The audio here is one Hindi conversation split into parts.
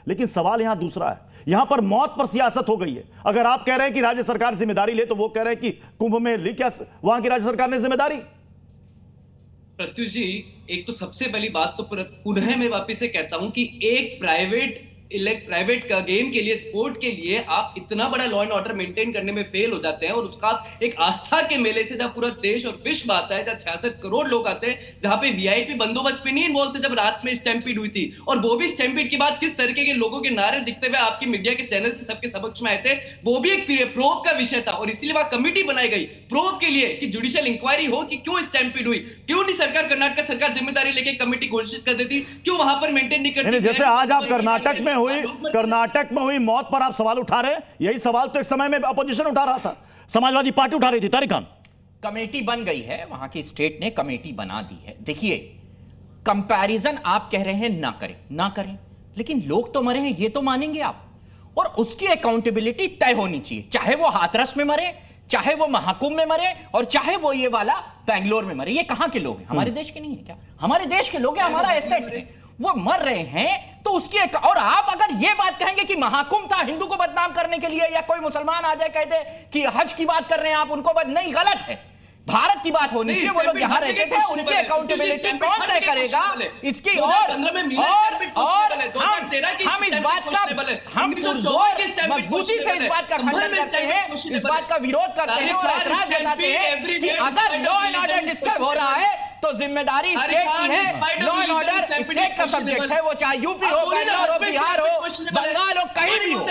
लेकिन सवाल यहां दूसरा है, यहां पर मौत पर सियासत हो गई है। अगर आप कह रहे हैं कि राज्य सरकार जिम्मेदारी ले, तो वो कह रहे हैं कि कुंभ में ली क्या वहां की राज्य सरकार ने जिम्मेदारी? प्रत्युष जी, एक तो सबसे पहली बात तो पुनः मैं वापिस से कहता हूं कि एक प्राइवेट का गेम के लिए, स्पोर्ट के लिए आप इतना बड़ा लॉ एंड ऑर्डर मेंटेन करने में फेल हो जाते हैं, और उसका एक आस्था के मेले से जहां पूरा देश और विश्व आता है, जहां 66 करोड़ लोग आते हैं, जहां पे वीआईपी बंदोबस्त पे नहीं इन्वॉल्व थे जब रात में स्टैम्पीड हुई थी, और वो भी स्टैम्पीड की बात किस तरीके के लोगों के नारे दिखते हुए आपकी मीडिया के चैनल से सबके समक्ष में आए थे, वो भी एक प्रोब का विषय था। और इसीलिए वहां कमिटी बनाई गई प्रोब के लिए कि जुडिशियल इंक्वायरी हो कि क्यों स्टैम्पीड हुई, क्यों नहीं सरकार, कर्नाटक सरकार जिम्मेदारी लेके कमिटी घोषित कर देती, क्यों वहां पर मेंटेन नहीं करती। जैसे आज आप कर्नाटक में हुई मौत पर आप सवाल उठा रहे हैं, यही सवाल तो एक समय में अपोजिशन उठा रहा था, समाजवादी पार्टी उठा रही थी। तारिक खान, कमेटी बन गई है, वहां की स्टेट ने कमेटी बना दी है। देखिए, कंपैरिजन आप कह रहे हैं ना करें, लेकिन लोग तो मरे हैं, ये तो मानेंगे आप, और उसकी अकाउंटेबिलिटी तय होनी चाहिए, चाहे वो हाथरस में मरे, चाहे वो महाकुंभ में मरे, और चाहे वो ये वाला बैंगलोर में मरे। ये कहां के लोग हैं? हमारे देश के नहीं है क्या? हमारे देश के लोग हैं, हमारा एसेट है, वो मर रहे हैं तो उसकी और आप अगर ये बात कहेंगे कि महाकुंभ था हिंदू को बदनाम करने के लिए, या कोई मुसलमान आ जाए कह दे कि हज की बात कर रहे हैं आप, उनको नहीं, गलत है। भारत की बात होनी चाहिए, वो लोग यहां रहते थे, उनकी अकाउंटेबिलिटी कौन तय करेगा इसकी? और हम इस बात का, हम पुरजोर मजबूती से इस बात का खंडन करते हैं, इस बात का विरोध करते हैं और ऐतराज जताते हैं कि अगर लॉ एंड ऑर्डर डिस्टर्ब हो रहा है तो जिम्मेदारी स्टेट की है। लॉ एंड ऑर्डर स्टेट का सब्जेक्ट है, वो चाहे यूपी हो, बैंगलोर हो, बिहार हो, बंगाल हो, कहीं भी हो,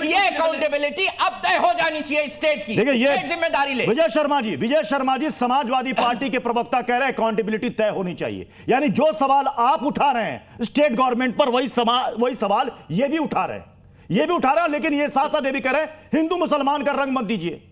ये अकाउंटेबिलिटी अब तय हो जानी चाहिए स्टेट की। देखिए, ये जिम्मेदारी ले। विजय शर्मा जी समाजवादी पार्टी के प्रवक्ता कह रहे हैं अकाउंटेबिलिटी तय होनी चाहिए, यानी जो सवाल आप उठा रहे हैं स्टेट गवर्नमेंट पर, वही सवाल ये भी उठा रहे हैं, लेकिन ये साथ साथ ये भी कह रहे हैं हिंदू मुसलमान का रंग मत दीजिए,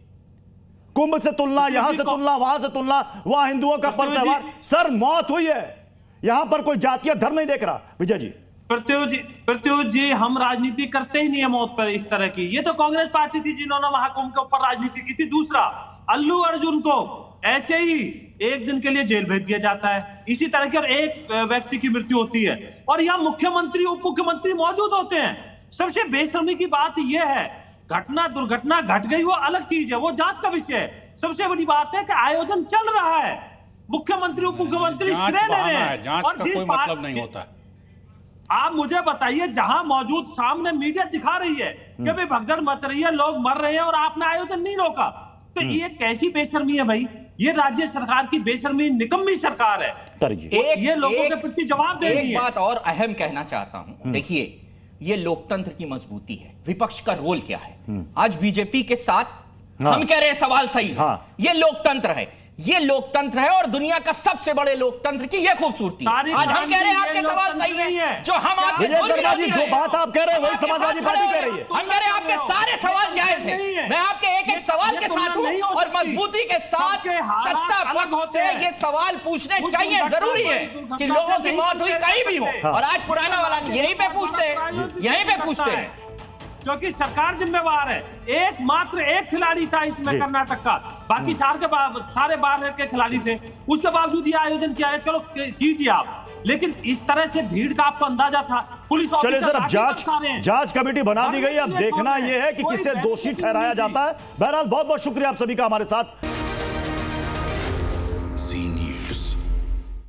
कुंभ से तुलना, यहां से तुलना, वहां से तुलना, वहां हिंदुओं का पर्व त्योहार। सर, मौत हुई है, यहां पर कोई जातीय धर्म नहीं देख रहा। विजय जी, प्रत्युष जी, हम राजनीति करते ही नहीं है मौत पर इस तरह की। ये तो कांग्रेस पार्टी थी जिन्होंने महाकुंभ के ऊपर राजनीति की थी। दूसरा, अल्लू अर्जुन को ऐसे ही एक दिन के लिए जेल भेज दिया जाता है, इसी तरह के, और एक व्यक्ति की मृत्यु होती है, और यहां मुख्यमंत्री उप मुख्यमंत्री मौजूद होते हैं। सबसे बेशर्मी की बात यह है, दुर्घटना घट गई वो अलग चीज है, वो जांच का विषय है। सबसे बड़ी बात है कि आयोजन चल रहा है, मुख्यमंत्री उप मुख्यमंत्री श्रेय ले रहे हैं, जांच का कोई मतलब नहीं होता है। आप मुझे बताइए, जहां मौजूद सामने मीडिया दिखा रही है कि भाई भगदड़ मच रही है, लोग मर रहे हैं, और आपने आयोजन नहीं रोका, तो ये कैसी बेशर्मी है भाई? ये राज्य सरकार की बेशर्मी, निकम्मी सरकार है। ये लोगों के प्रति जवाब देनी है। एक बात और अहम कहना चाहता हूं, देखिए, ये लोकतंत्र की मजबूती है। विपक्ष का रोल क्या है? आज बीजेपी के साथ हम कह रहे हैं सवाल सही है, ये लोकतंत्र है, ये लोकतंत्र है, और दुनिया का सबसे बड़े लोकतंत्र की ये खूबसूरती। आज हम कह रहे हैं आपके सवाल सही है, जो हम आपके जो बात आप कह रहे हैं वही समाजवादी पार्टी कह रही है। हम कह रहे हैं आपके सारे सवाल जायज हैं, मैं आपके एक एक सवाल के साथ हूं, और मजबूती के साथ सत्ता पक्ष से ये सवाल पूछने चाहिए। जरूरी है कि लोगों की मौत हुई कहीं भी हो, और आज पुराना वाला यहीं पे पूछते हैं, क्योंकि सरकार जिम्मेवार है। एकमात्र एक खिलाड़ी था इसमें कर्नाटक का, बाकी सारे बाहर के खिलाड़ी थे, उसके बावजूद ये आयोजन किया है। चलो कीजिए आप, लेकिन इस तरह से भीड़ का आपको अंदाजा था। पुलिस चलिए सर, अब जांच कमेटी बना दी गई, अब देखना यह है कि किसे दोषी ठहराया जाता है। बहरहाल बहुत बहुत शुक्रिया आप सभी का हमारे साथ